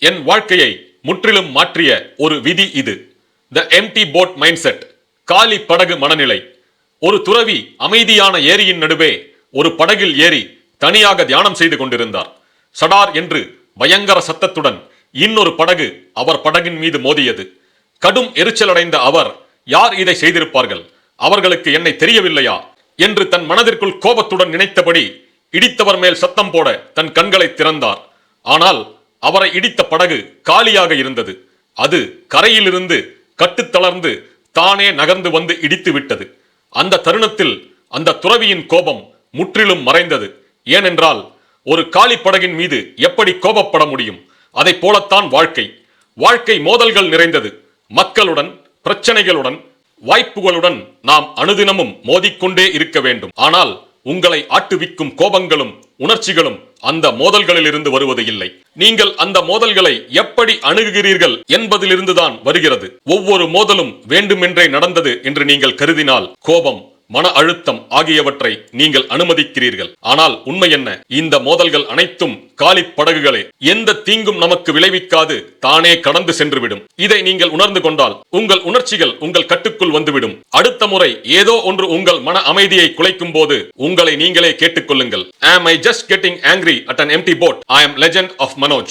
என் வாழ்க்கையை முற்றிலும் மாற்றிய ஒரு விதி இது. The empty boat mindset, காலி படகு மனநிலை. ஒரு துறவி அமைதியான ஏரியின் நடுவே ஒரு படகில் ஏறி தனியாக தியானம் செய்து கொண்டிருந்தார். சடார் என்று பயங்கர சத்தத்துடன் இன்னொரு படகு அவர் படகின் மீது மோதியது. கடும் எரிச்சலடைந்த அவர், யார் இதை செய்திருப்பார்கள், அவர்களுக்கு என்னை தெரியவில்லையா என்று தன் மனதிற்குள் கோபத்துடன் நினைத்தபடி இடித்தவர் மேல் சத்தம் போட தன் கண்களை திறந்தார். ஆனால் அவரை இடித்த படகு காலியாக இருந்தது. அது கரையிலிருந்து கட்டுத்தளர்ந்து தானே நகர்ந்து வந்து இடித்து விட்டது. அந்த தருணத்தில் அந்த துறவியின் கோபம் முற்றிலும் மறைந்தது. ஏனென்றால் ஒரு காலி படகின் மீது எப்படி கோபப்பட முடியும்? அதை போலத்தான் வாழ்க்கை மோதல்கள் நிறைந்தது. மக்களுடன், பிரச்சனைகளுடன், வாய்ப்புகளுடன் நாம் அனுதினமும் மோதிக்கொண்டே இருக்க வேண்டும். ஆனால் உங்களை ஆட்டுவிக்கும் கோபங்களும் உணர்ச்சிகளும் அந்த மோதல்களில் இருந்து வருவது இல்லை. நீங்கள் அந்த மோதல்களை எப்படி அணுகுகிறீர்கள் என்பதிலிருந்துதான் வருகிறது. ஒவ்வொரு மோதலும் வேண்டுமென்றே நடந்தது என்று நீங்கள் கருதினால் கோபம், மன அழுத்தம் ஆகியவற்றை நீங்கள் அனுமதிக்கிறீர்கள். ஆனால் உண்மை என்ன? இந்த மோதல்கள் அனைத்தும் காலி படகுகளே. எந்த தீங்கும் நமக்கு விளைவிக்காது தானே கடந்து சென்றுவிடும். இதை நீங்கள் உணர்ந்து கொண்டால் உங்கள் உணர்ச்சிகள் உங்கள் கட்டுக்குள் வந்துவிடும். அடுத்த முறை ஏதோ ஒன்று உங்கள் மன அமைதியை குலைக்கும் போது உங்களை நீங்களே கேட்டுக்கொள்ளுங்கள். Am I just getting angry at an empty boat? I am Legend of Manoj.